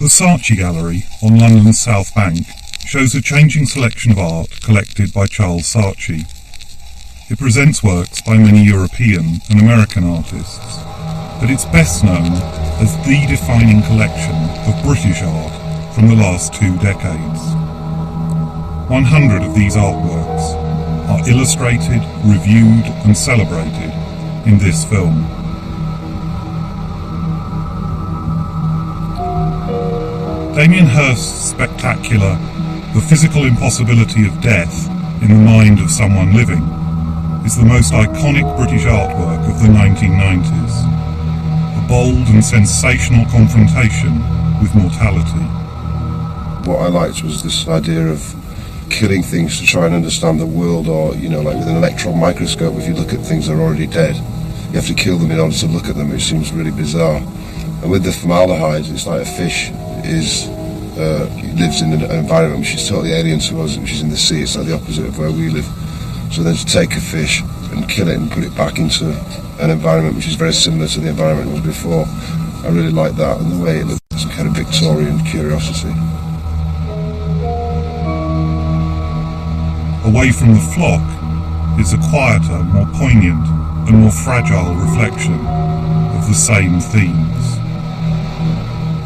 The Saatchi Gallery on London's South Bank shows a changing selection of art collected by Charles Saatchi. It presents works by many European and American artists, but it's best known as the defining collection of British art from the last 2 decades. 100 of these artworks are illustrated, reviewed and celebrated in this film. Damien Hirst's spectacular The Physical Impossibility of Death in the Mind of Someone Living is the most iconic British artwork of the 1990s. A bold and sensational confrontation with mortality. What I liked was this idea of killing things to try and understand the world, or, like with an electron microscope, if you look at things that are already dead, you have to kill them in order to look at them, which seems really bizarre. And with the formaldehyde, it's like a fish lives in an environment which is totally alien to us, which is in the sea. It's like the opposite of where we live. So then to take a fish and kill it and put it back into an environment which is very similar to the environment it was before, I really like that, and the way it looks, some kind of Victorian curiosity. Away from the flock is a quieter, more poignant and more fragile reflection of the same themes.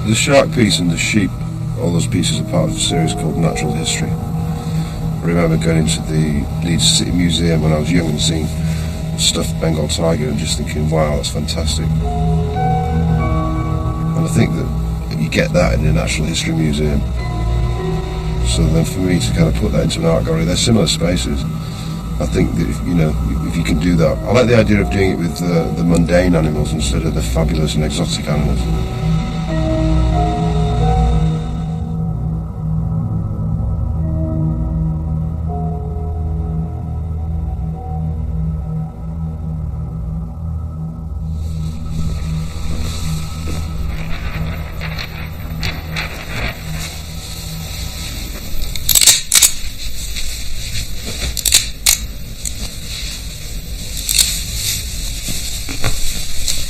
The shark piece and the sheep, all those pieces are part of a series called Natural History. I remember going into the Leeds City Museum when I was young and seeing a stuffed Bengal tiger and just thinking, wow, that's fantastic. And I think that you get that in the Natural History Museum. So then for me to kind of put that into an art gallery, they're similar spaces. I think that if you can do that, I like the idea of doing it with the mundane animals instead of the fabulous and exotic animals.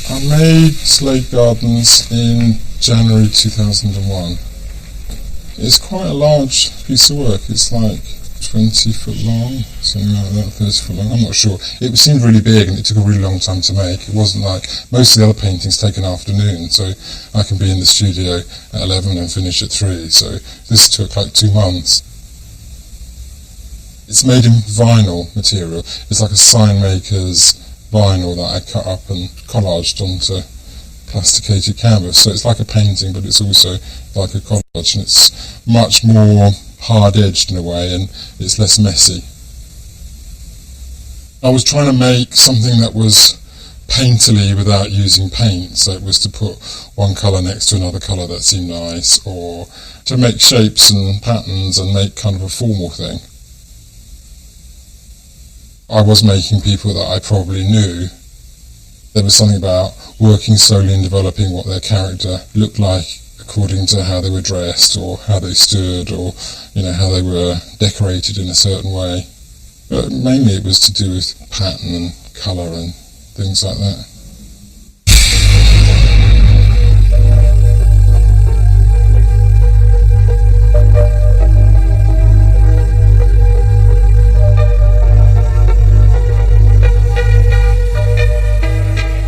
I made Slade Gardens in January 2001. It's quite a large piece of work. It's like 20 foot long, something like that, 30 foot long, I'm not sure. It seemed really big and it took a really long time to make. It wasn't like most of the other paintings take an afternoon, so I can be in the studio at 11 and finish at 3, so this took like 2 months. It's made in vinyl material. It's like a sign maker's vinyl that I cut up and collaged onto plasticated canvas. So it's like a painting, but it's also like a collage, and it's much more hard-edged in a way, and it's less messy. I was trying to make something that was painterly without using paint, so it was to put one colour next to another colour that seemed nice, or to make shapes and patterns and make kind of a formal thing. I was making people that I probably knew. There was something about working slowly and developing what their character looked like according to how they were dressed or how they stood or how they were decorated in a certain way. But mainly it was to do with pattern and colour and things like that.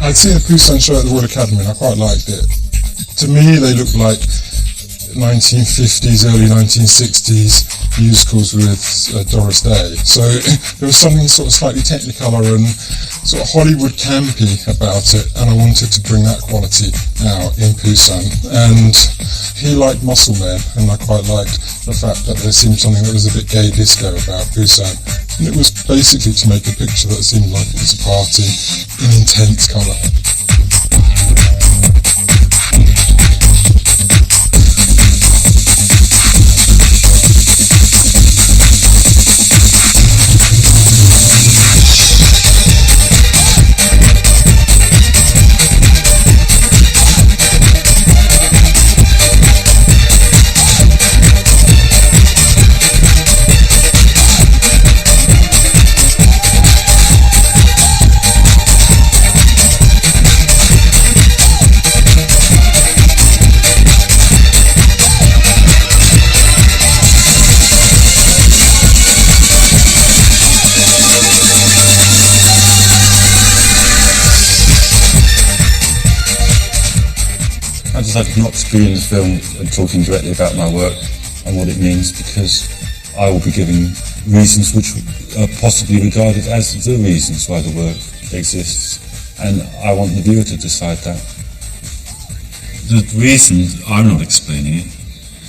I'd seen the Poussin show at the Royal Academy and I quite liked it. To me they looked like 1950s, early 1960s musicals with Doris Day. So there was something sort of slightly technicolor and sort of Hollywood campy about it, and I wanted to bring that quality out in Poussin. And he liked muscle men, and I quite liked the fact that there seemed something that was a bit gay disco about Poussin. And it was basically to make a picture that seemed like it was a party in intense colour. I decided not to be in the film and talking directly about my work and what it means, because I will be giving reasons which are possibly regarded as the reasons why the work exists, and I want the viewer to decide that. The reason I'm not explaining it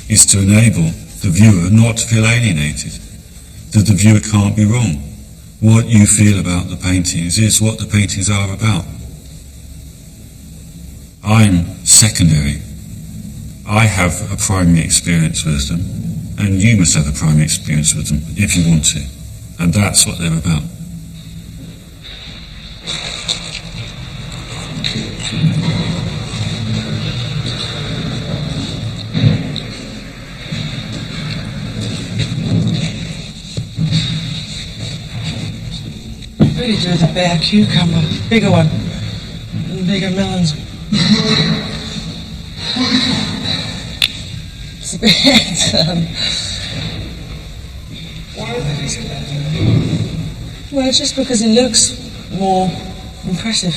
is to enable the viewer not to feel alienated, that the viewer can't be wrong. What you feel about the paintings is what the paintings are about. I'm secondary. I have a primary experience with them, and you must have a primary experience with them if you want to. And that's what they're about. Really do with a bare cucumber, bigger one, and bigger melons. It's a bit, well, just because it looks more impressive,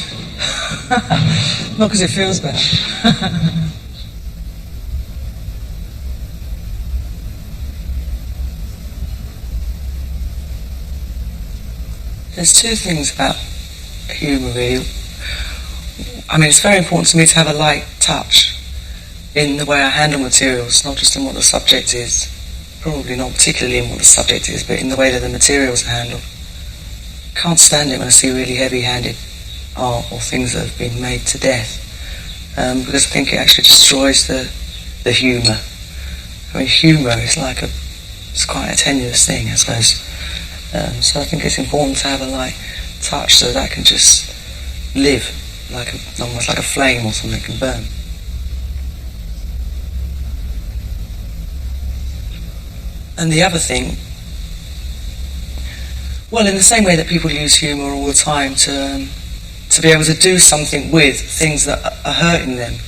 not because it feels better. There's two things about humour, really. I mean, it's very important to me to have a light touch in the way I handle materials, not just in what the subject is, probably not particularly in what the subject is, but in the way that the materials are handled. Can't stand it when I see really heavy-handed art or things that have been made to death, because I think it actually destroys the humour. I mean, humour is it's quite a tenuous thing, I suppose. So I think it's important to have a light touch so that can just live, almost like a flame or something that can burn. And the other thing, well, in the same way that people use humour all the time to be able to do something with things that are hurting them.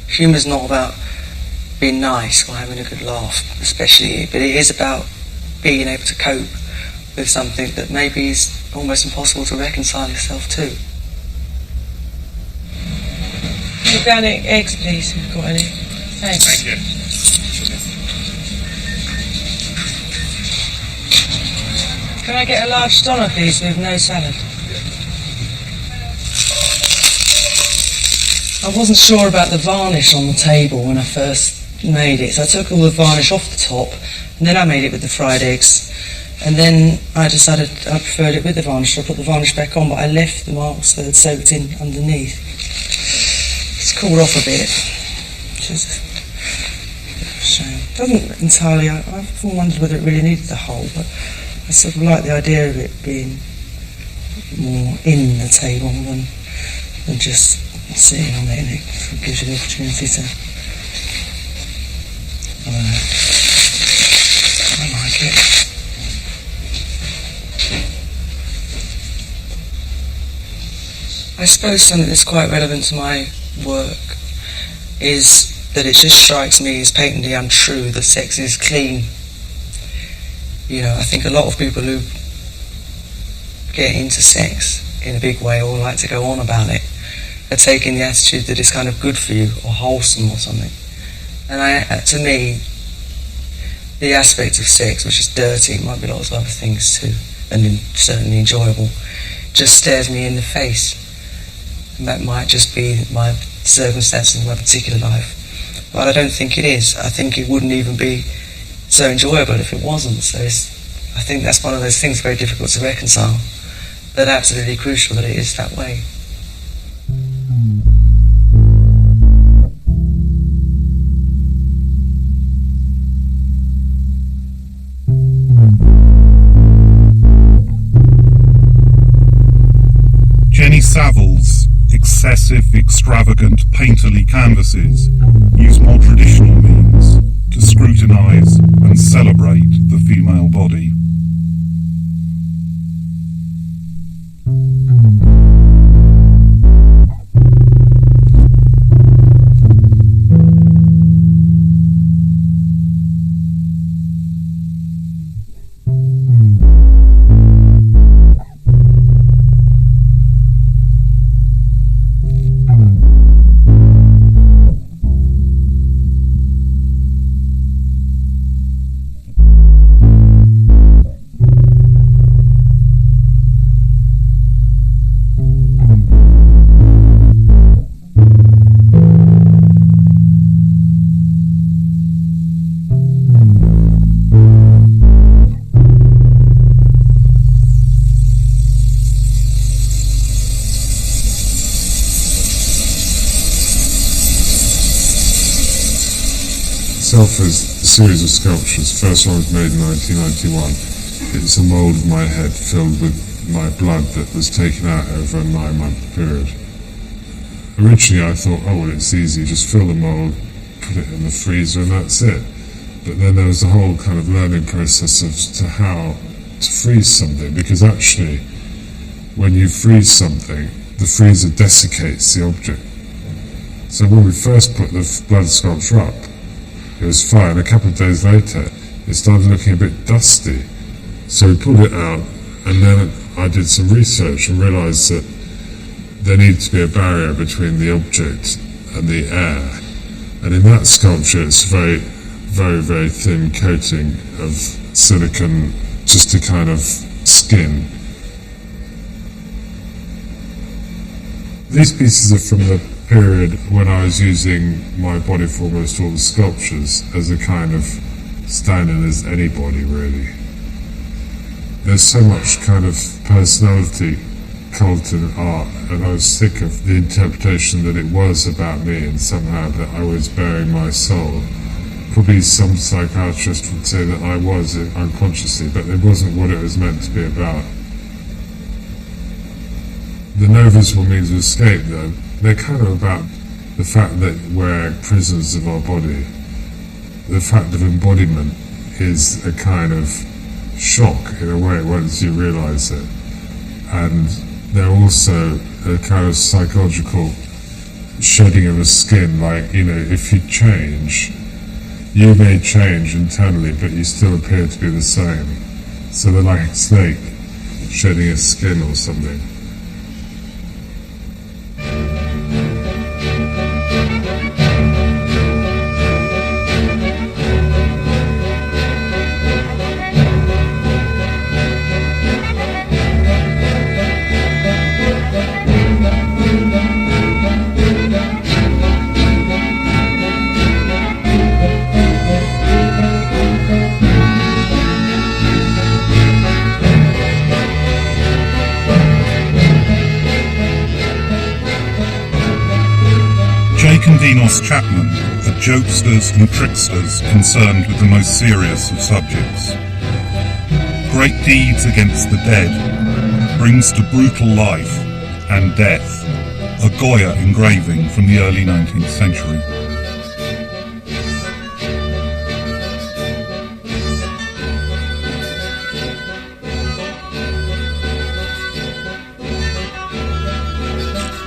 Humour's not about being nice or having a good laugh, especially, but it is about being able to cope with something that maybe is almost impossible to reconcile yourself to. Organic eggs, please, if you've got any. Thanks. Thank you. Can I get a large doner, please, with no salad? I wasn't sure about the varnish on the table when I first made it, so I took all the varnish off the top, and then I made it with the fried eggs, and then I decided I preferred it with the varnish, so I put the varnish back on, but I left the marks that had soaked in underneath. It's cooled off a bit, which is a shame. It doesn't entirely, I've often wondered whether it really needed the hole, but I sort of like the idea of it being more in the table than just sitting on it, and it gives you the opportunity to, I like it. I suppose something that's quite relevant to my work is that it just strikes me as patently untrue that sex is clean. You know, I think a lot of people who get into sex in a big way or like to go on about it are taking the attitude that it's kind of good for you or wholesome or something. And to me, the aspect of sex, which is dirty, it might be lots of other things too, and certainly enjoyable, just stares me in the face. And that might just be my circumstances in my particular life. But I don't think it is. I think it wouldn't even be so enjoyable if it wasn't. So I think that's one of those things very difficult to reconcile, but absolutely crucial that it is that way. Jenny Savile's excessive, extravagant, painterly canvases use more traditional means to scrutinise and celebrate the female body. itself is a series of sculptures. The first one was made in 1991. It's a mould of my head filled with my blood that was taken out over a 9-month period. Originally I thought, oh well, it's easy, just fill the mould, put it in the freezer and that's it. But then there was a whole kind of learning process as to how to freeze something, because actually when you freeze something, the freezer desiccates the object. So when we first put the blood sculpture up, it was fine. A couple of days later, it started looking a bit dusty. So we pulled it out, and then I did some research and realised that there needed to be a barrier between the object and the air. And in that sculpture, it's a very, very, very thin coating of silicon, just a kind of skin. These pieces are from the period when I was using my body for almost all the sculptures as a kind of stand-in as anybody, really. There's so much kind of personality cult in art, and I was sick of the interpretation that it was about me and somehow that I was bearing my soul. Probably some psychiatrist would say that I was unconsciously, but it wasn't what it was meant to be about. The no visible means of escape, though, they're kind of about the fact that we're prisoners of our body. The fact of embodiment is a kind of shock, in a way, once you realise it. And they're also a kind of psychological shedding of a skin, like, you know, if you change, you may change internally, but you still appear to be the same. So they're like a snake shedding its skin or something. Chapman are jokesters and tricksters concerned with the most serious of subjects. Great Deeds Against the Dead brings to brutal life and death a Goya engraving from the early 19th century.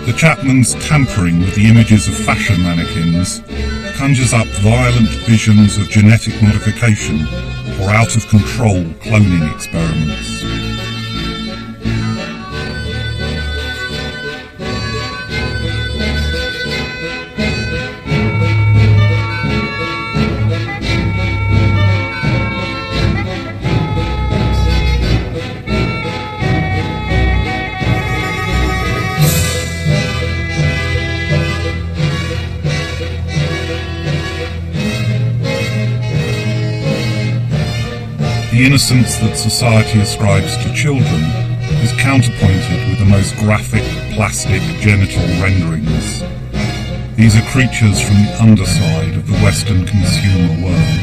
The Chapman's tampering with the images of fashion mannequins conjures up violent visions of genetic modification or out-of-control cloning experiments. The innocence that society ascribes to children is counterpointed with the most graphic, plastic, genital renderings. These are creatures from the underside of the Western consumer world.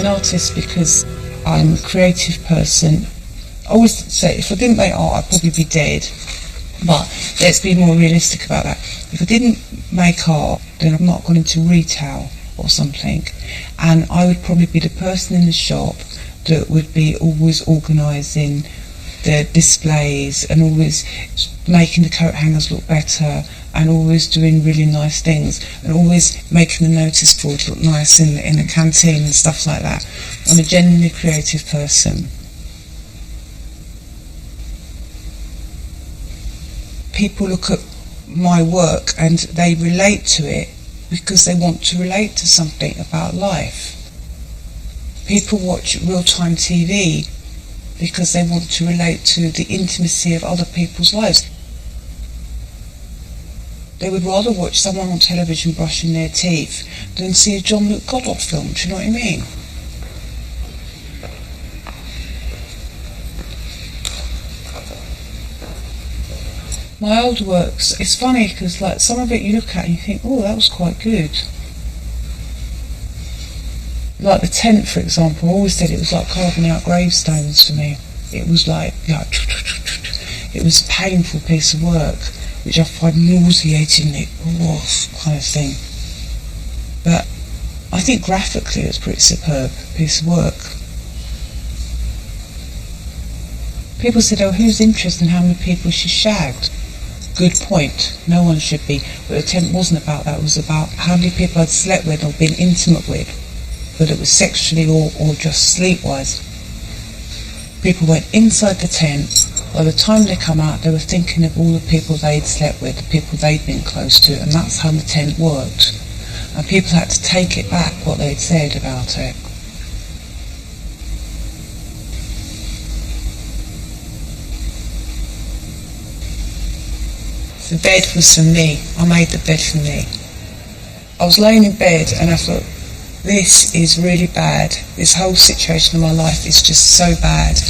Artist because I'm a creative person. I always say if I didn't make art, I'd probably be dead. But let's be more realistic about that. If I didn't make art, then I'm not going into retail or something, and I would probably be the person in the shop that would be always organising the displays and always making the coat hangers look better and always doing really nice things and always making the notice board look nice in the canteen and stuff like that. I'm a genuinely creative person. People look at my work and they relate to it because they want to relate to something about life. People watch real-time TV because they want to relate to the intimacy of other people's lives. They would rather watch someone on television brushing their teeth than see a John Luke Goddard film, do you know what I mean? My old works, it's funny because like some of it you look at and you think, oh, that was quite good. Like the tent, for example, I always said it was like carving out gravestones for me. It was like it was a painful piece of work, which I find nauseatingly kind of thing. But I think graphically it's a pretty superb piece of work. People said, oh, who's interested in how many people she shagged? Good point. No one should be. But the tent wasn't about that. It was about how many people I'd slept with or been intimate with, whether it was sexually or just sleep-wise. People went inside the tent. By the time they come out, they were thinking of all the people they'd slept with, the people they'd been close to, and that's how the tent worked. And people had to take it back, what they'd said about it. The bed was for me. I made the bed for me. I was laying in bed and I thought, this is really bad. This whole situation in my life is just so bad.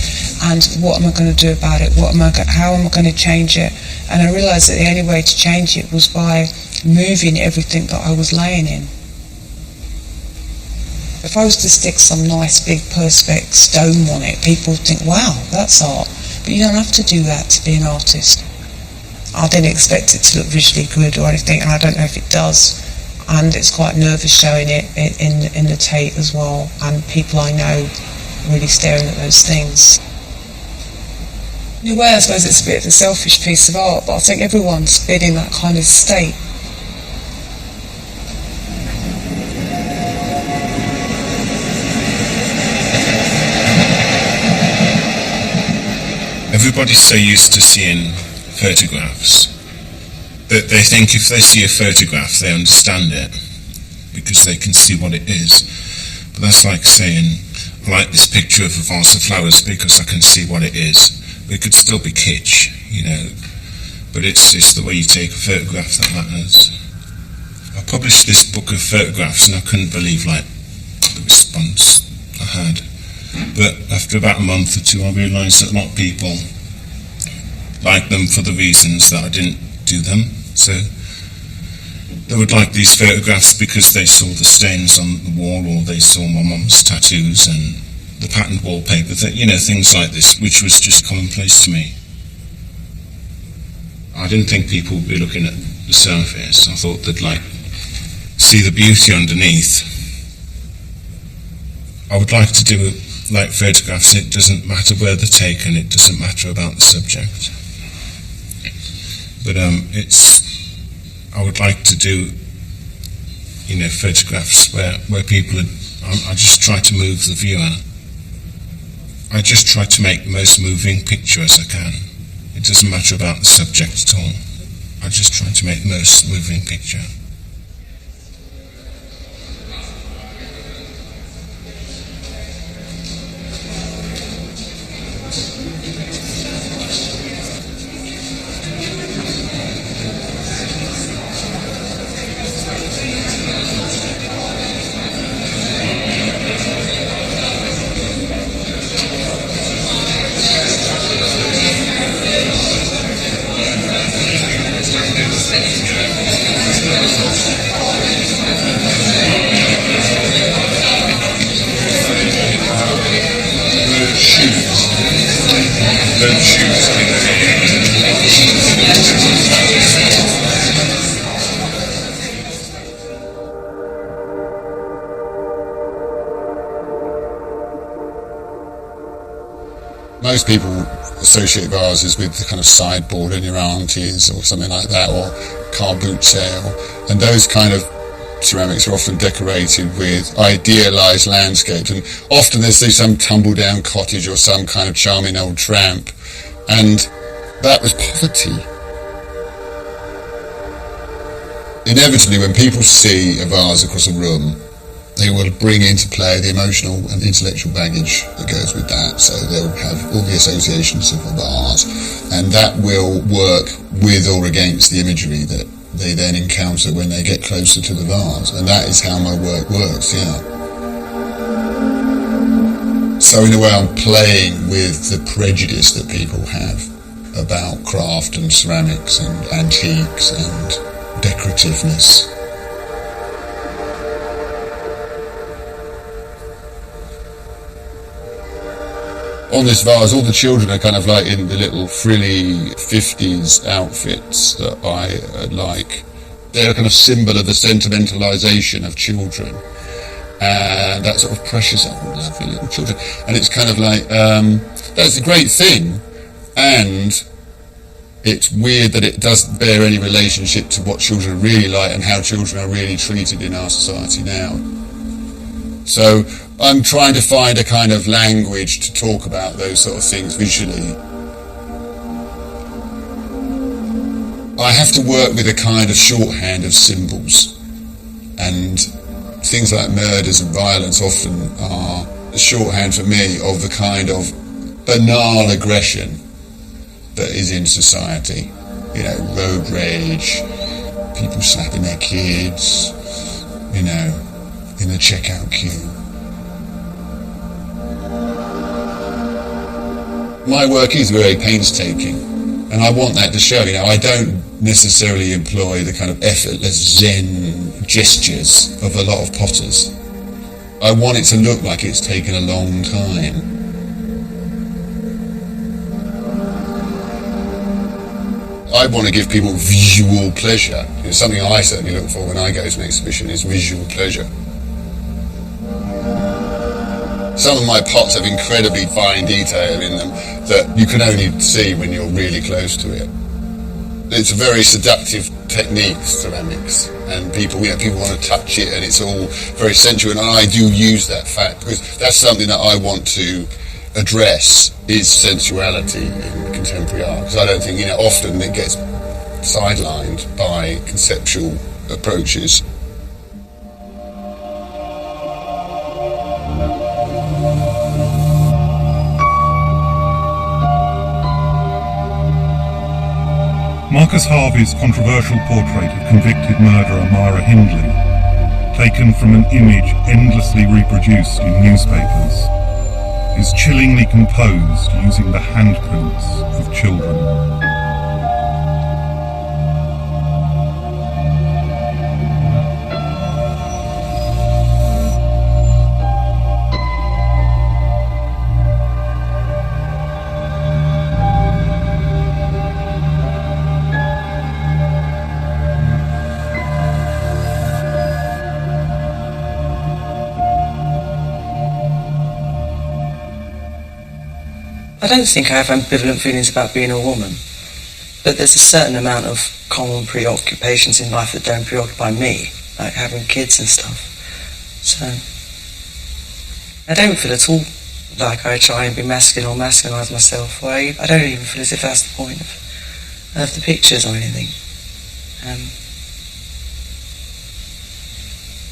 And what am I going to do about it? How am I going to change it? And I realised that the only way to change it was by moving everything that I was laying in. If I was to stick some nice big perspex stone on it, people would think, wow, that's art. But you don't have to do that to be an artist. I didn't expect it to look visually good or anything, and I don't know if it does. And it's quite nervous showing it in the Tate as well, and people I know really staring at those things. In a way, I suppose it's a bit of a selfish piece of art, but I think everyone's been in that kind of state. Everybody's so used to seeing photographs that they think if they see a photograph they understand it because they can see what it is. But that's like saying, I like this picture of a vase of flowers because I can see what it is. It could still be kitsch, you know, but it's the way you take a photograph that matters. I published this book of photographs and I couldn't believe the response I had. But after about a month or two I realised that a lot of people like them for the reasons that I didn't do them. So they would like these photographs because they saw the stains on the wall, or they saw my mum's tattoos and the patterned wallpaper, things like this, which was just commonplace to me. I didn't think people would be looking at the surface. I thought they'd see the beauty underneath. I would like to do photographs. It doesn't matter where they're taken, it doesn't matter about the subject. But I would like to do, photographs where people I just try to move the viewer. I just try to make the most moving picture as I can. It doesn't matter about the subject at all. I just try to make the most moving picture. Don't shoot. Most people associate vases with the kind of sideboard in your auntie's or something like that, or car boot sale, and those kind of ceramics are often decorated with idealised landscapes, and often there's some tumble-down cottage or some kind of charming old tramp, and that was poverty. Inevitably, when people see a vase across a room, they will bring into play the emotional and intellectual baggage that goes with that. So they'll have all the associations of a vase, and that will work with or against the imagery that they then encounter when they get closer to the vase. And that is how my work works, yeah. So in a way I'm playing with the prejudice that people have about craft and ceramics and antiques and decorativeness. On this vase, all the children are kind of like in the little frilly 50s outfits that I like. They're a kind of symbol of the sentimentalisation of children. And that sort of precious, oh, lovely little children. And it's kind of like, that's a great thing. And it's weird that it doesn't bear any relationship to what children are really like and how children are really treated in our society now. So I'm trying to find a kind of language to talk about those sort of things visually. I have to work with a kind of shorthand of symbols, and things like murders and violence often are the shorthand for me of the kind of banal aggression that is in society. You know, road rage, people slapping their kids, you know, in the checkout queue. My work is very painstaking, and I want that to show. You know, I don't necessarily employ the kind of effortless Zen gestures of a lot of potters. I want it to look like it's taken a long time. I want to give people visual pleasure. It's something I certainly look for when I go to an exhibition, is visual pleasure. Some of my pots have incredibly fine detail in them that you can only see when you're really close to it. It's a very seductive technique, ceramics, and people want to touch it, and it's all very sensual, and I do use that fact because that's something that I want to address, is sensuality in contemporary art, because I don't think, you know, often it gets sidelined by conceptual approaches. Marcus Harvey's controversial portrait of convicted murderer Myra Hindley, taken from an image endlessly reproduced in newspapers, is chillingly composed using the handprints of children. I don't think I have ambivalent feelings about being a woman, but there's a certain amount of common preoccupations in life that don't preoccupy me, like having kids and stuff. So I don't feel at all like I try and be masculine or masculinize myself, or I don't even feel as if that's the point of the pictures or anything.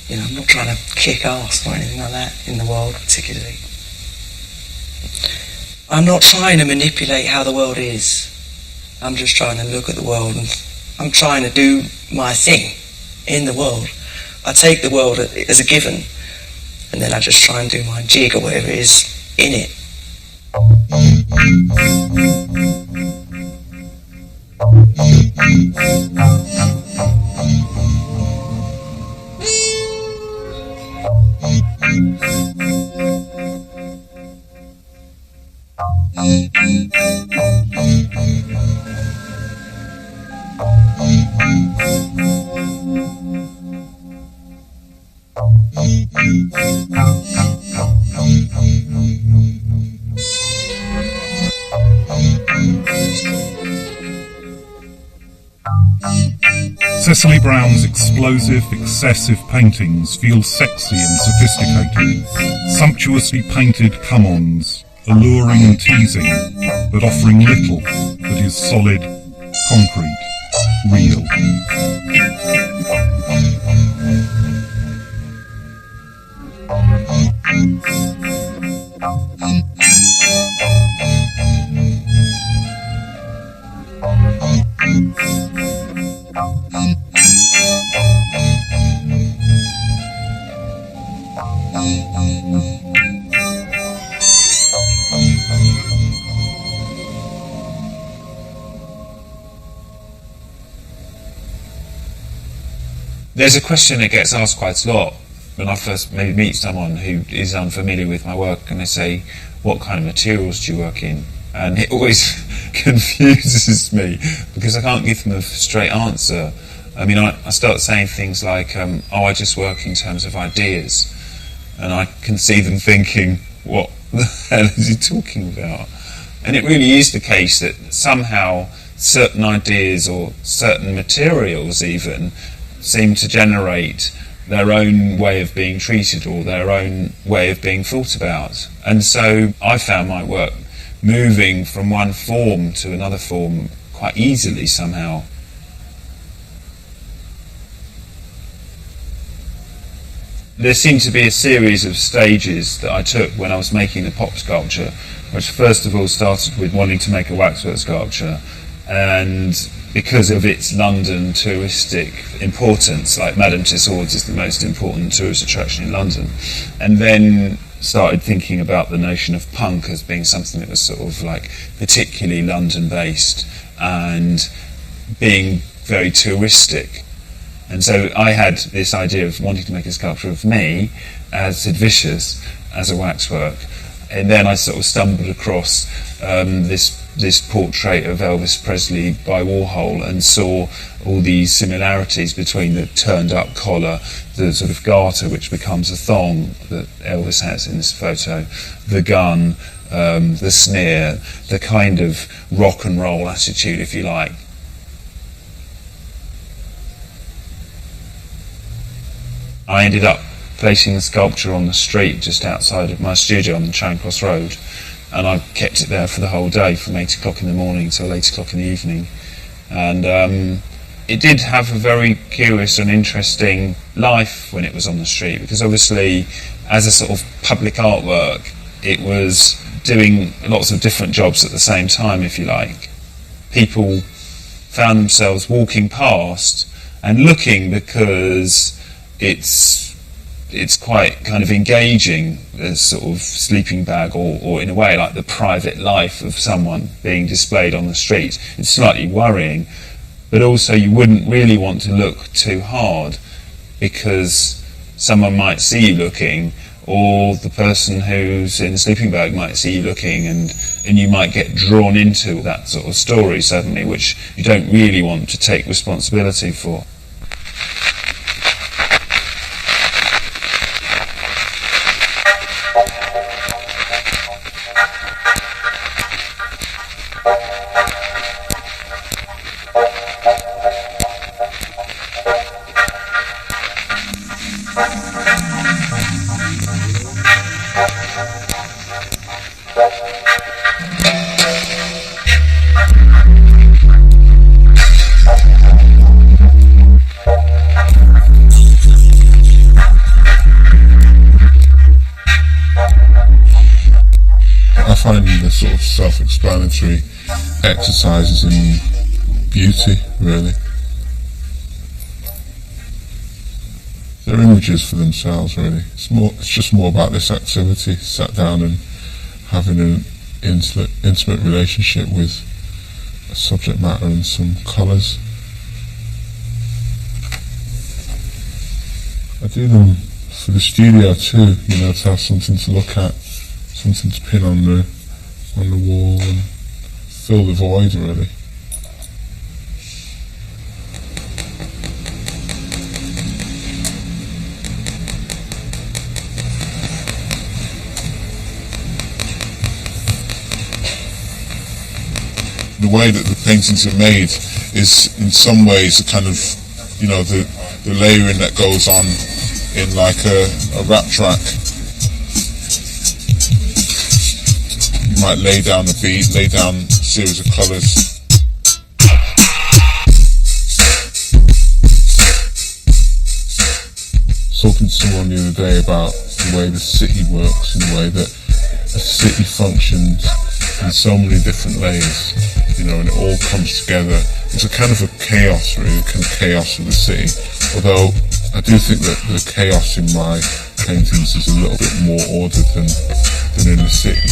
You know, I'm not trying to kick ass or anything like that in the world particularly. I'm not trying to manipulate how the world is. I'm just trying to look at the world, and I'm trying to do my thing in the world. I take the world as a given, and then I just try and do my jig or whatever it is in it. Cecily Brown's explosive, excessive paintings feel sexy and sophisticated, sumptuously painted come-ons, alluring and teasing, but offering little that is solid, concrete, real. There's a question that gets asked quite a lot when I first maybe meet someone who is unfamiliar with my work, and they say, what kind of materials do you work in? And it always confuses me because I can't give them a straight answer. I mean, I start saying things like, I just work in terms of ideas, and I can see them thinking, what the hell is he talking about? And it really is the case that somehow certain ideas or certain materials even seem to generate their own way of being treated or their own way of being thought about. And so I found my work moving from one form to another form quite easily somehow. There seemed to be a series of stages that I took when I was making the pop sculpture, which first of all started with wanting to make a waxwork sculpture, and because of its London touristic importance, like Madame Tussauds is the most important tourist attraction in London, and then started thinking about the notion of punk as being something that was sort of like particularly London based and being very touristic. And so I had this idea of wanting to make a sculpture of me as Sid Vicious as a waxwork, and then I sort of stumbled across this portrait of Elvis Presley by Warhol and saw all these similarities between the turned up collar, the sort of garter which becomes a thong that Elvis has in this photo, the gun, the sneer, the kind of rock and roll attitude, if you like. I ended up placing the sculpture on the street just outside of my studio on the Charing Cross Road, and I kept it there for the whole day, from 8 o'clock in the morning till 8 o'clock in the evening. And it did have a very curious and interesting life when it was on the street, because obviously as a sort of public artwork it was doing lots of different jobs at the same time, if you like. People found themselves walking past and looking because it's quite kind of engaging, as sort of sleeping bag, or in a way like the private life of someone being displayed on the street. It's slightly worrying, but also you wouldn't really want to look too hard because someone might see you looking, or the person who's in the sleeping bag might see you looking, and you might get drawn into that sort of story suddenly, which you don't really want to take responsibility for. The sort of self-explanatory exercises in beauty, really. They're images for themselves, really. It's just more about this activity, sat down and having an intimate relationship with a subject matter and some colours. I do them for the studio too, you know, to have something to look at, something to pin on the wall and fill the void, really. the way that the paintings are made is in some ways a kind of, you know, the layering that goes on in like a rap track. You might lay down a beat, lay down a series of colours. Talking to someone the other day about the way the city works and the way that a city functions in so many different layers, you know, and it all comes together. It's a kind of a chaos, really, the kind of chaos of the city. Although I do think that the chaos in my paintings is a little bit more ordered than in the city.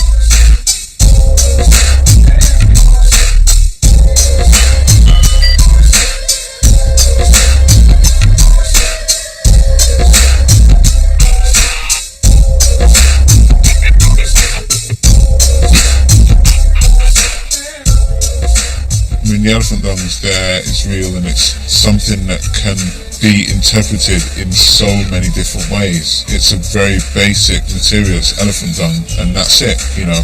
The elephant gums there is real, and it's something that can be interpreted in so many different ways. It's a very basic material, it's elephant dung, and that's it, you know.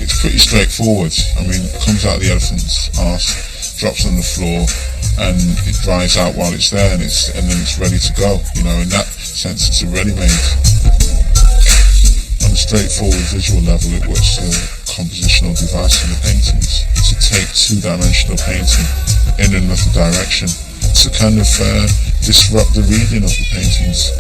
It's pretty straightforward. I mean, it comes out of the elephant's arse, drops on the floor, and it dries out while it's there, and then it's ready to go, you know. In that sense, it's a ready-made. On a straightforward visual level, it was a compositional device in the paintings to take two-dimensional painting in another direction, to kind of disrupt the reading of the paintings.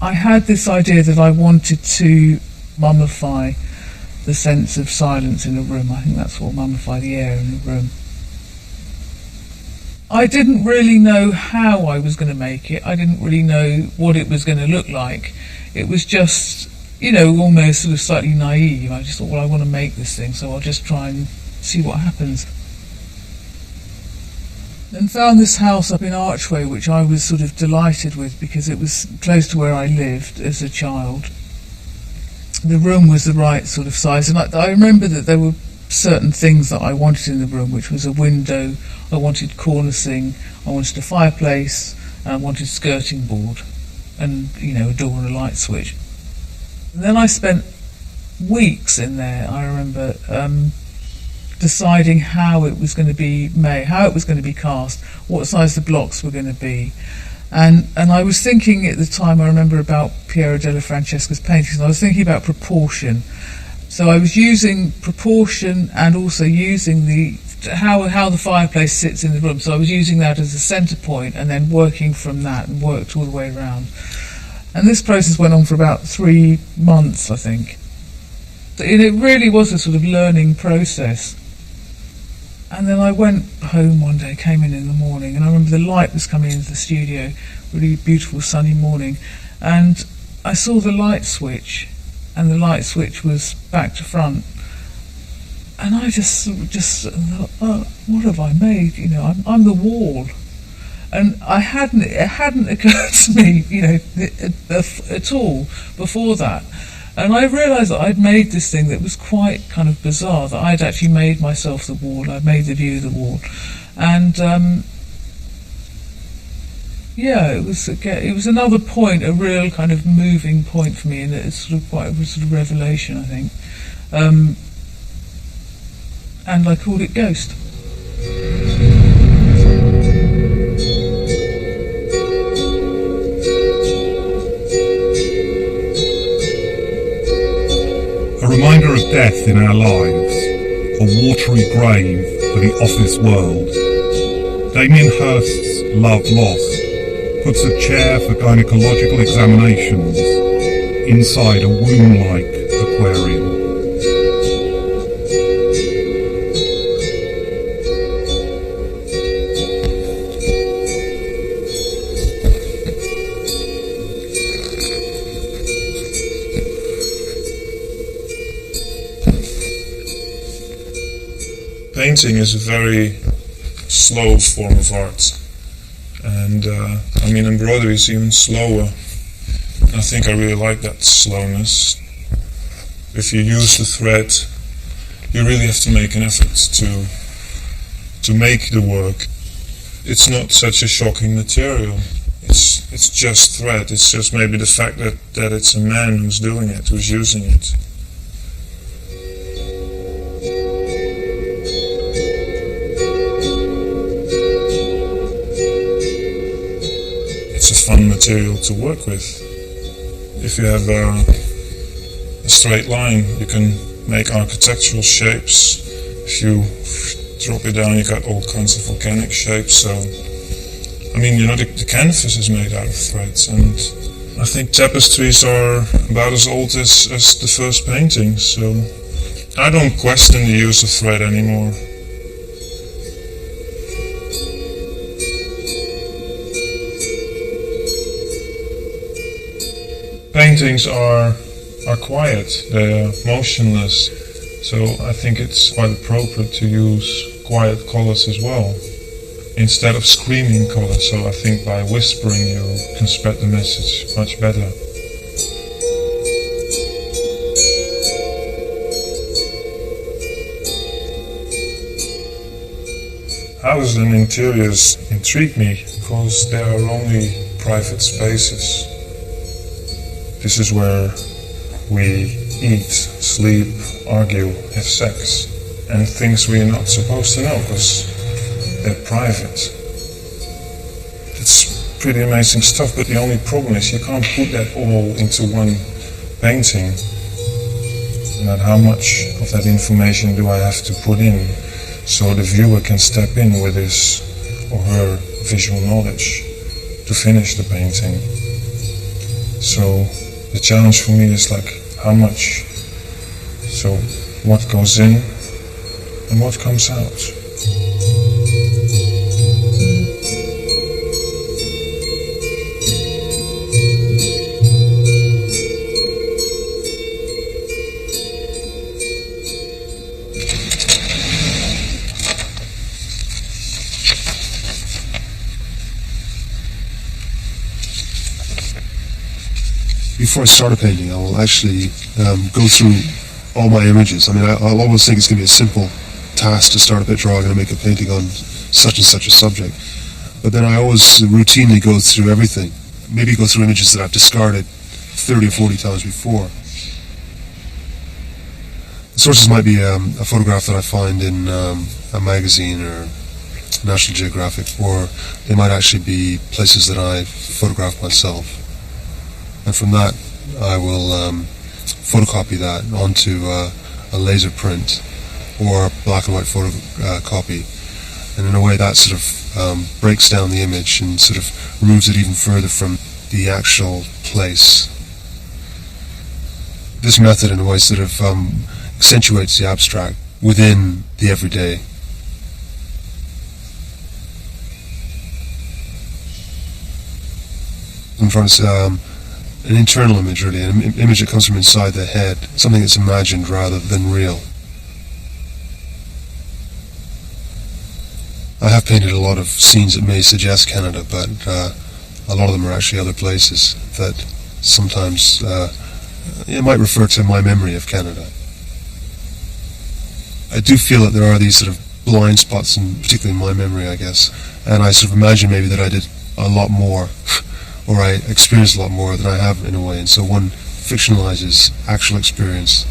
I had this idea that I wanted to mummify the sense of silence in a room. I think that's what mummify the air in a room. I didn't really know how I was going to make it. I didn't really know what it was going to look like. It was just, you know, almost sort of slightly naive. I just thought, well, I want to make this thing, so I'll just try and see what happens. And found this house up in Archway, which I was sort of delighted with because it was close to where I lived as a child. The room was the right sort of size, and I remember that there were certain things that I wanted in the room, which was a window, I wanted cornicing, I wanted a fireplace, and I wanted skirting board, and, you know, a door and a light switch. And then I spent weeks in there, I remember, deciding how it was going to be made, how it was going to be cast, what size the blocks were going to be. And I was thinking at the time, I remember, about Piero della Francesca's paintings, and I was thinking about proportion. So I was using proportion and also using how the fireplace sits in the room. So I was using that as a centre point and then working from that, and worked all the way around. And this process went on for about 3 months, I think. And it really was a sort of learning process. And then I went home one day, came in the morning, and I remember the light was coming into the studio, really beautiful sunny morning, and I saw the light switch, and the light switch was back to front, and I just thought, oh, what have I made? You know, I'm the wall. And it hadn't occurred to me, you know, at all before that. And I realised that I'd made this thing that was quite kind of bizarre, that I'd actually made myself the wall, I'd made the view the wall. And it was another point, a real kind of moving point for me, and it's sort of quite a sort of revelation, I think. And I called it Ghost. A reminder of death in our lives, a watery grave for the office world. Damien Hirst's Love Lost puts a chair for gynecological examinations inside a womb-like aquarium. painting is a very slow form of art. And I mean, embroidery is even slower. I think I really like that slowness. If you use the thread, you really have to make an effort to make the work. It's not such a shocking material. It's just thread. It's just maybe the fact that it's a man who's doing it, who's using it. It's a fun material to work with. If you have a straight line, you can make architectural shapes. If you drop it down, you got all kinds of volcanic shapes. So, I mean, the canvas is made out of threads, and I think tapestries are about as old as the first paintings. So, I don't question the use of thread anymore. Paintings are quiet, they're motionless, so I think it's quite appropriate to use quiet colors as well, instead of screaming colors. So I think by whispering you can spread the message much better. Houses and interiors intrigue me because they are only private spaces. This is where we eat, sleep, argue, have sex, and things we're not supposed to know because they're private. It's pretty amazing stuff, but the only problem is you can't put that all into one painting. And how much of that information do I have to put in so the viewer can step in with his or her visual knowledge to finish the painting. So the challenge for me is like, how much? So what goes in and what comes out? Before I start a painting, I'll actually go through all my images. I mean, I'll always think it's going to be a simple task to start a bit drawing and make a painting on such and such a subject. But then I always routinely go through everything. Maybe go through images that I've discarded 30 or 40 times before. The sources might be a photograph that I find in a magazine or National Geographic, or they might actually be places that I photographed myself. And from that, I will photocopy that onto a laser print or black and white photocopy. And in a way that sort of breaks down the image and sort of removes it even further from the actual place. This method in a way sort of accentuates the abstract within the everyday. I'm trying to say an internal image, really, an image that comes from inside the head, something that's imagined rather than real. I have painted a lot of scenes that may suggest Canada, but a lot of them are actually other places that sometimes it might refer to my memory of Canada. I do feel that there are these sort of blind spots, particularly in my memory, I guess, and I sort of imagine maybe that I did a lot more or I experienced a lot more than I have in a way, and so one fictionalizes actual experience.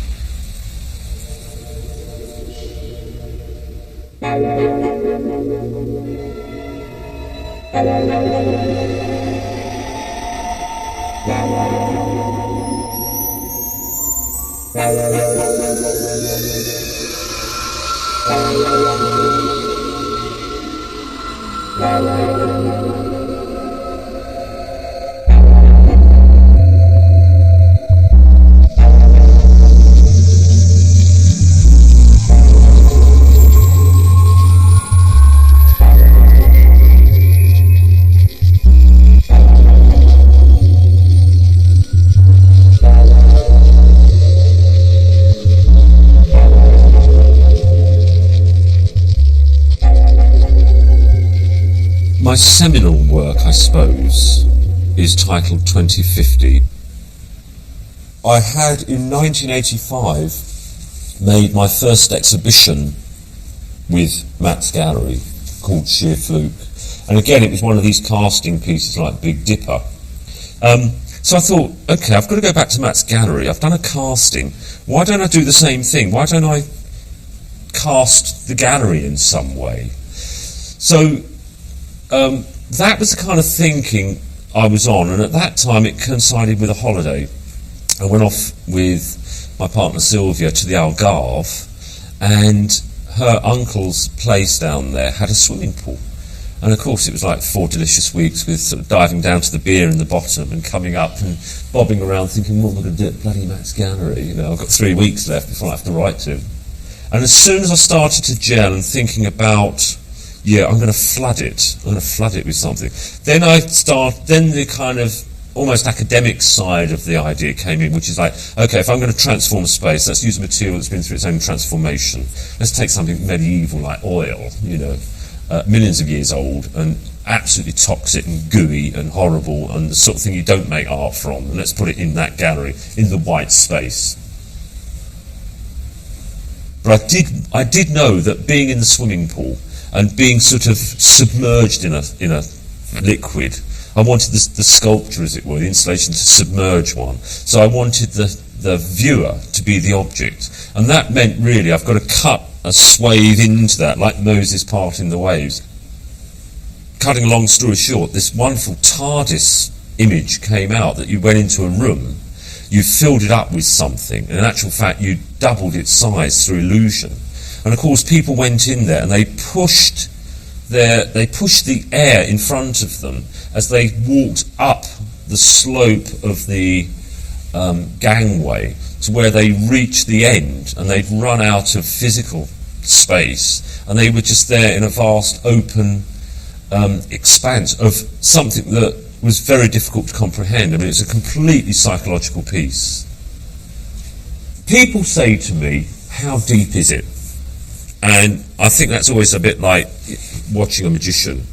seminal work, I suppose, is titled 2050. I had, in 1985, made my first exhibition with Matt's Gallery, called Sheer Fluke. And again, it was one of these casting pieces like Big Dipper. So I thought, okay, I've got to go back to Matt's Gallery. I've done a casting. Why don't I do the same thing? Why don't I cast the gallery in some way? So that was the kind of thinking I was on, and at that time it coincided with a holiday. I went off with my partner Sylvia to the Algarve, and her uncle's place down there had a swimming pool. And of course it was like 4 delicious weeks with sort of diving down to the beer in the bottom and coming up and bobbing around thinking, what am I going to do at bloody Matt's Gallery? You know, I've got 3 weeks left before I have to write to him. And as soon as I started to gel and thinking about, yeah, I'm going to flood it with something, then the kind of almost academic side of the idea came in, which is like, okay, if I'm going to transform a space, let's use a material that's been through its own transformation. Let's take something medieval like oil, you know, millions of years old and absolutely toxic and gooey and horrible and the sort of thing you don't make art from, and let's put it in that gallery, in the white space. But I did know that being in the swimming pool and being sort of submerged in a liquid, I wanted the sculpture, as it were, the installation to submerge one. So I wanted the viewer to be the object. And that meant really I've got to cut a swathe into that, like Moses parting the waves. Cutting a long story short, this wonderful TARDIS image came out that you went into a room, you filled it up with something, and in actual fact you doubled its size through illusion. And of course people went in there and they pushed the air in front of them as they walked up the slope of the gangway to where they reached the end, and they'd run out of physical space, and they were just there in a vast open expanse of something that was very difficult to comprehend. I mean, it's a completely psychological piece. People say to me, how deep is it? And I think that's always a bit like watching a magician,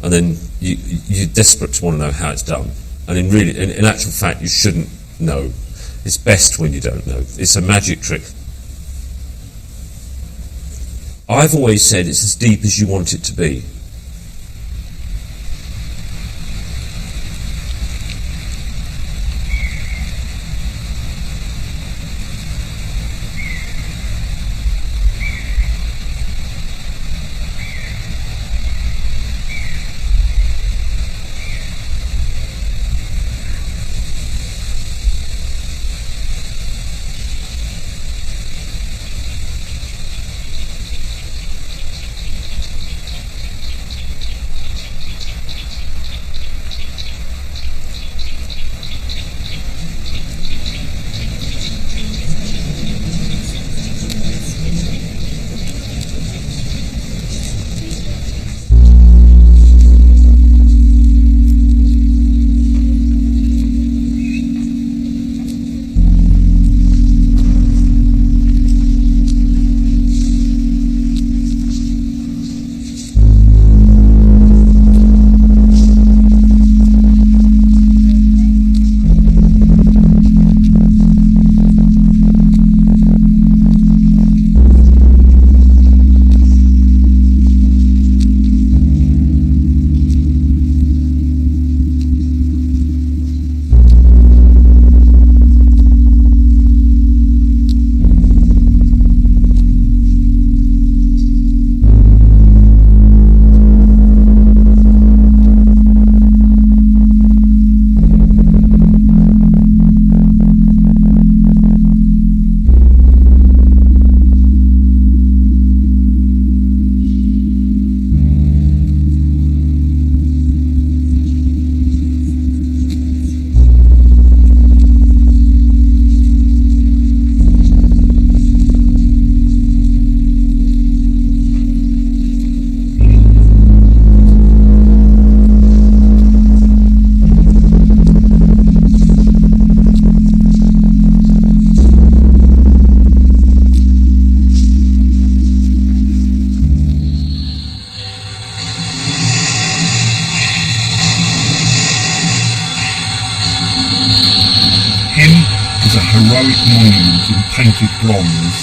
and then you're desperate to want to know how it's done. And in actual fact, you shouldn't know. It's best when you don't know. It's a magic trick. I've always said it's as deep as you want it to be. skin is a heroic monument in painted bronze,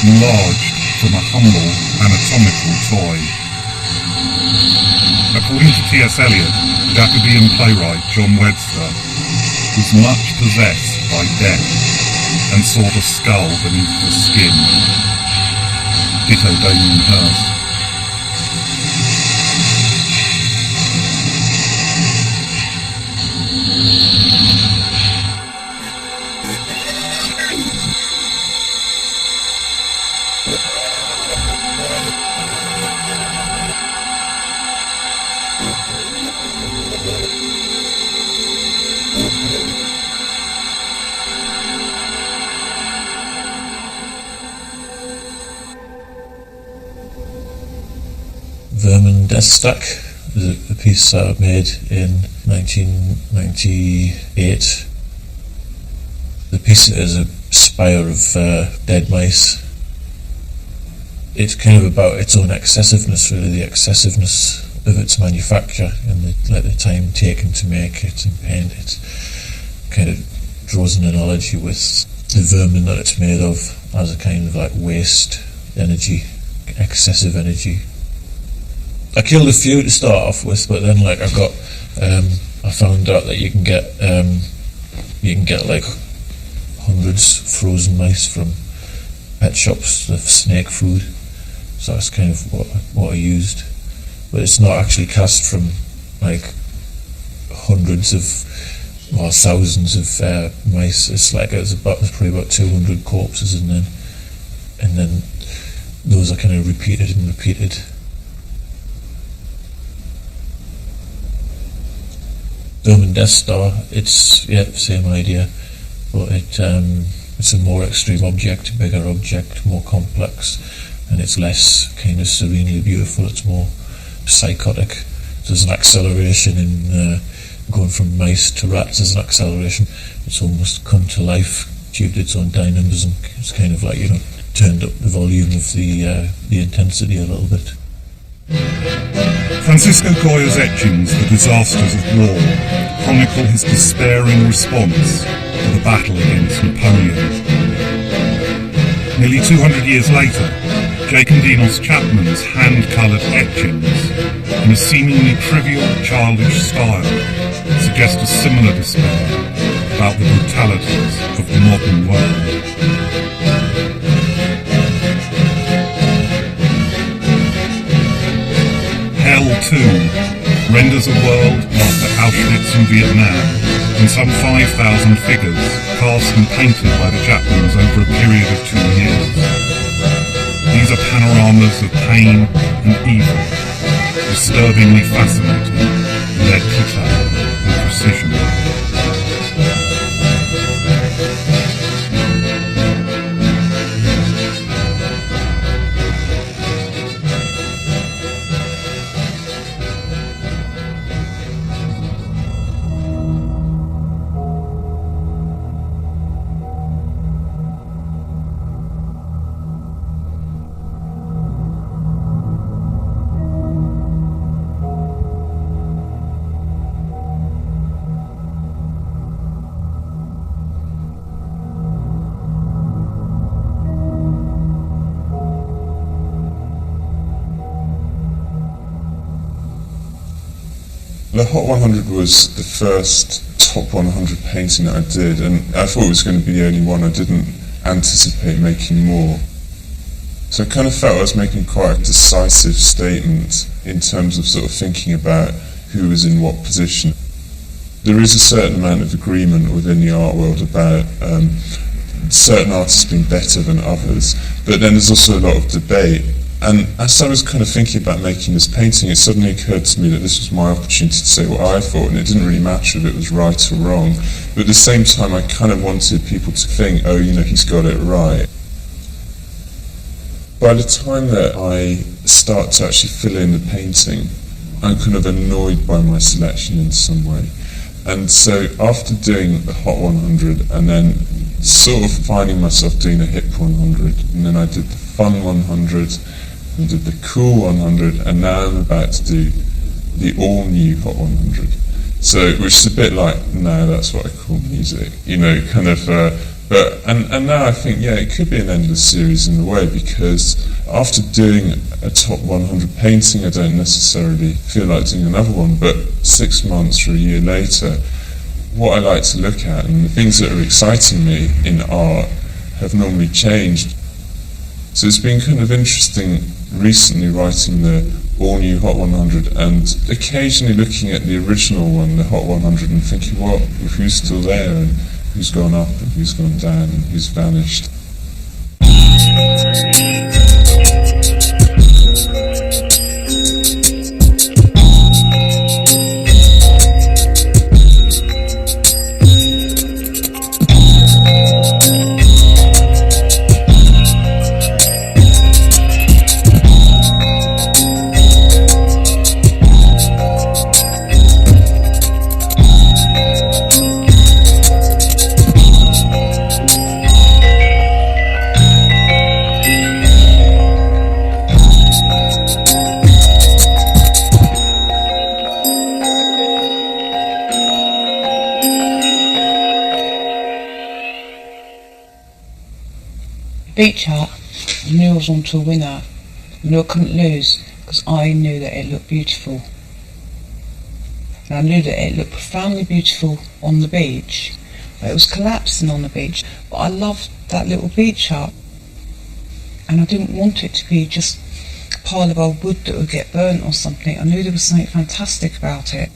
enlarged from a humble anatomical toy. According to T.S. Eliot, Jacobean playwright John Webster was much possessed by death and saw the skull beneath the skin. Ditto Damien Hirst. Vermin Death Stack is a piece that I made in 1998. The piece is a spire of dead mice. It's kind of about its own excessiveness, really, the excessiveness of its manufacture and the time taken to make it and paint it. Kind of draws an analogy with the vermin that it's made of as a kind of like waste energy, excessive energy. I killed a few to start off with, but then like I found out that you can get like hundreds frozen mice from pet shops, the snake food. So that's kind of what I used, but it's not actually cast from like hundreds of or thousands of mice. It's probably about 200 corpses, and then those are kind of repeated and repeated. Vermin Death Star, it's same idea, but it's a more extreme object, bigger object, more complex, and it's less kind of serenely beautiful. It's more psychotic. There's an acceleration in going from mice to rats. There's an acceleration. It's almost come to life due to its own dynamism. It's kind of like turned up the volume of the intensity a little bit. Francisco Goya's etchings, The Disasters of War, chronicle his despairing response to the battle against Napoleon. Nearly 200 years later, Jake and Dinos Chapman's hand-coloured etchings, in a seemingly trivial, childish style, suggest a similar despair about the brutalities of the modern world. Hell 2 renders a world after Auschwitz and Vietnam in some 5,000 figures cast and painted by the Chapmans over a period of 2 years. These are panoramas of pain and evil, disturbingly fascinating in their detail and precision. The Hot 100 was the first top 100 painting that I did, and I thought it was going to be the only one. I didn't anticipate making more. So I kind of felt I was making quite a decisive statement in terms of sort of thinking about who was in what position. There is a certain amount of agreement within the art world about certain artists being better than others, but then there's also a lot of debate. And as I was kind of thinking about making this painting, it suddenly occurred to me that this was my opportunity to say what I thought, and it didn't really matter if it was right or wrong. But at the same time, I kind of wanted people to think, oh, he's got it right. By the time that I start to actually fill in the painting, I'm kind of annoyed by my selection in some way. And so after doing the Hot 100 and then sort of finding myself doing a Hip 100, and then I did the Fun 100, and did the Cool 100, and now I'm about to do the all-new Hot 100. So, which is a bit like, no, that's what I call music, kind of. But now I think, it could be an endless series in a way, because after doing a top 100 painting, I don't necessarily feel like doing another one. But 6 months or a year later, what I like to look at and the things that are exciting me in art have normally changed. So it's been kind of interesting recently writing the all-new Hot 100 and occasionally looking at the original one, the Hot 100, and thinking, who's still there and who's gone up and who's gone down and who's vanished. Beach art, I knew I was on to a winner. I knew I couldn't lose, because I knew that it looked beautiful. And I knew that it looked profoundly beautiful on the beach, but it was collapsing on the beach. But I loved that little beach art, and I didn't want it to be just a pile of old wood that would get burnt or something. I knew there was something fantastic about it.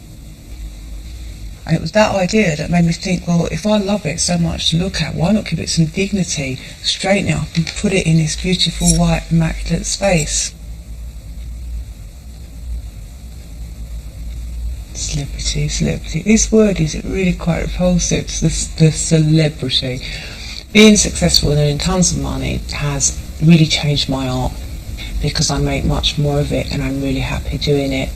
And it was that idea that made me think, well, if I love it so much to look at, why not give it some dignity, straighten it up and put it in this beautiful white immaculate space? Celebrity. This word is really quite repulsive, the celebrity. Being successful and earning tons of money has really changed my art, because I make much more of it and I'm really happy doing it.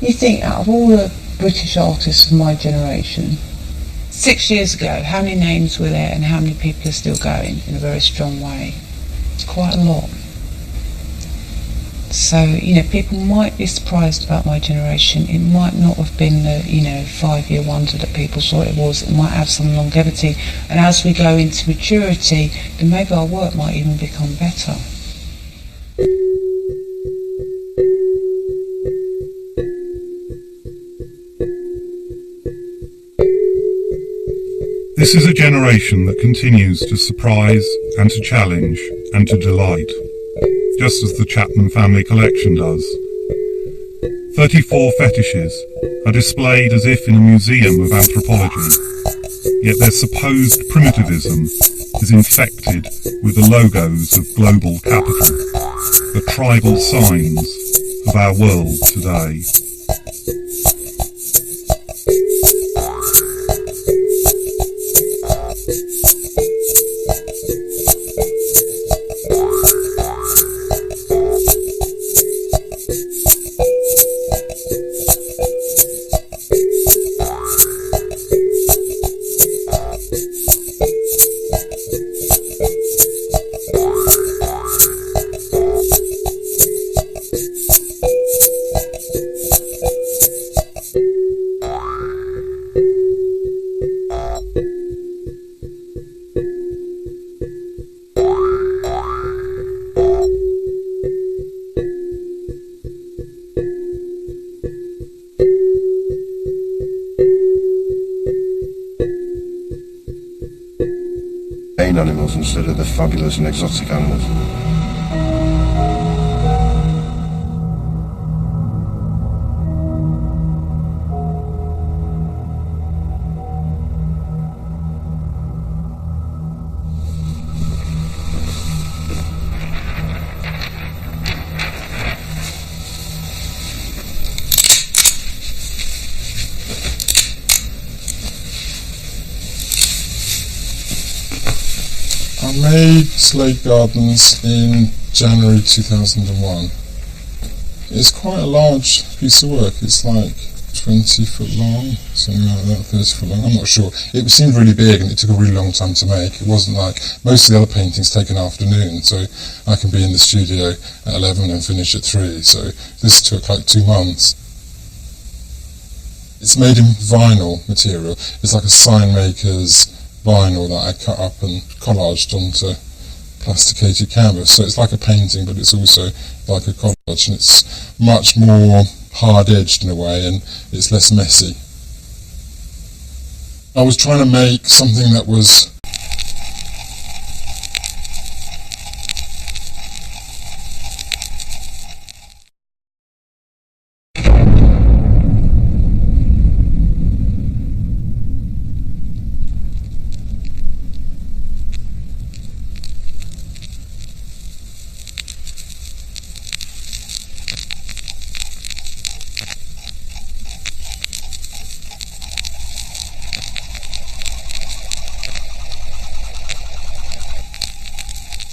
You think, out of all the British artists of my generation, 6 years ago, how many names were there and how many people are still going in a very strong way? It's quite a lot. So, people might be surprised about my generation. It might not have been the, 5-year wonder that people thought it was. It might have some longevity. And as we go into maturity, then maybe our work might even become better. This is a generation that continues to surprise and to challenge and to delight, just as the Chapman family collection does. 34 fetishes are displayed as if in a museum of anthropology, yet their supposed primitivism is infected with the logos of global capital, the tribal signs of our world today. Animals instead of the fabulous and exotic animals. I made Slade Gardens in January 2001. It's quite a large piece of work. It's like 20 foot long, something like that, 30 foot long, I'm not sure. It seemed really big and it took a really long time to make. It wasn't like most of the other paintings take an afternoon, so I can be in the studio at 11 and finish at 3, so this took like 2 months. It's made in vinyl material. It's like a sign maker's vinyl that I cut up and collaged onto plasticated canvas, so it's like a painting but it's also like a collage, and it's much more hard-edged in a way and it's less messy. I was trying to make something that was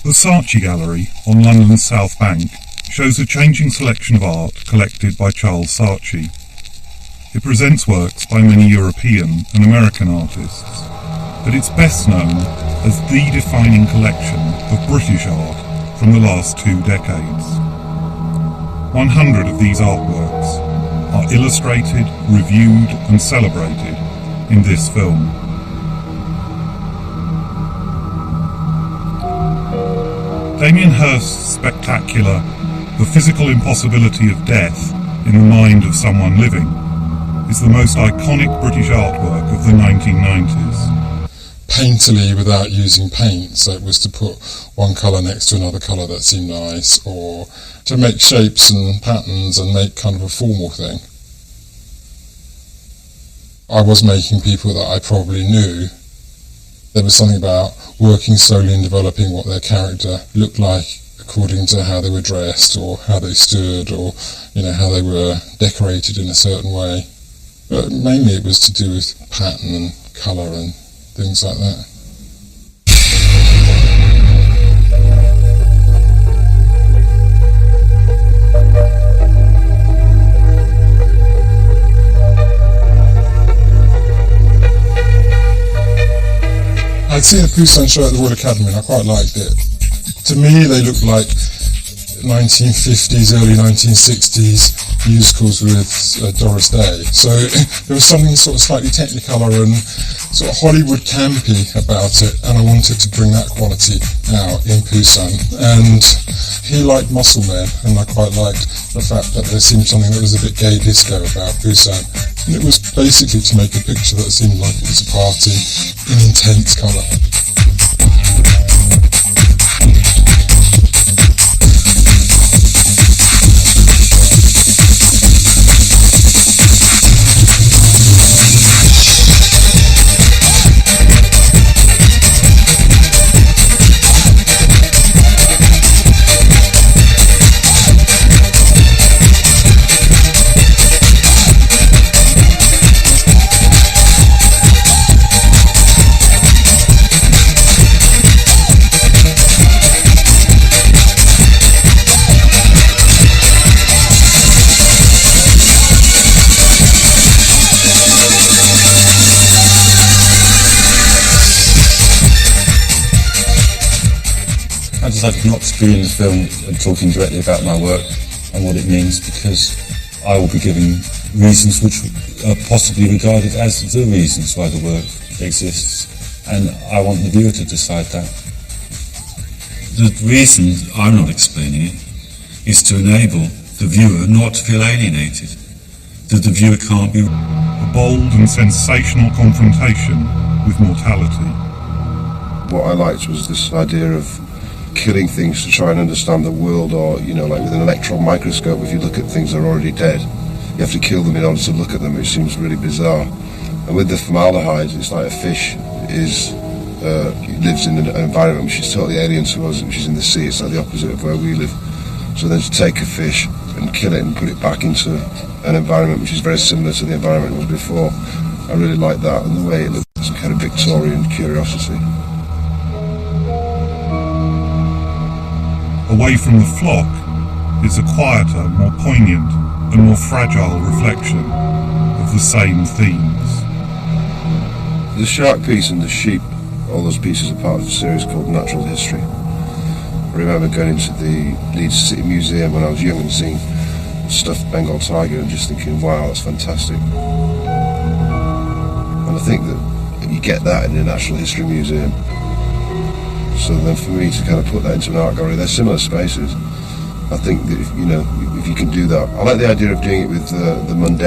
The Saatchi Gallery on London's South Bank shows a changing selection of art collected by Charles Saatchi. It presents works by many European and American artists, but it's best known as the defining collection of British art from the last 2 decades. 100 of these artworks are illustrated, reviewed and celebrated in this film. Damien Hirst's spectacular The Physical Impossibility of Death in the Mind of Someone Living is the most iconic British artwork of the 1990s. Painterly without using paint, so it was to put one colour next to another colour that seemed nice, or to make shapes and patterns and make kind of a formal thing. I was making people that I probably knew. There was something about working slowly and developing what their character looked like according to how they were dressed or how they stood or, how they were decorated in a certain way. But mainly it was to do with pattern and colour and things like that. I'd seen a Poussin show at the Royal Academy and I quite liked it. To me they looked like 1950s, early 1960s musicals with Doris Day. So there was something sort of slightly technicolor and sort of Hollywood campy about it, and I wanted to bring that quality out in Poussin. And he liked muscle men, and I quite liked the fact that there seemed something that was a bit gay disco about Poussin. And it was basically to make a picture that seemed like it was a party in intense colour. I decided not to be in the film and talking directly about my work and what it means, because I will be giving reasons which are possibly regarded as the reasons why the work exists, and I want the viewer to decide that. The reason I'm not explaining it is to enable the viewer not to feel alienated, that the viewer can't be a bold and sensational confrontation with mortality. What I liked was this idea of killing things to try and understand the world, or, like with an electron microscope, if you look at things that are already dead, you have to kill them in order to look at them, which seems really bizarre. And with the formaldehyde, it's like a fish lives in an environment which is totally alien to us, which is in the sea. It's like the opposite of where we live. So then to take a fish and kill it and put it back into an environment which is very similar to the environment it was before, I really like that, and the way it looks, some kind of Victorian curiosity. Away from the flock is a quieter, more poignant and more fragile reflection of the same themes. The shark piece and the sheep, all those pieces are part of a series called Natural History. I remember going into the Leeds City Museum when I was young and seeing a stuffed Bengal tiger and just thinking, wow, that's fantastic. And I think that you get that in a Natural History Museum. So then for me to kind of put that into an art gallery, they're similar spaces. I think that if you can do that, I like the idea of doing it with the mundane.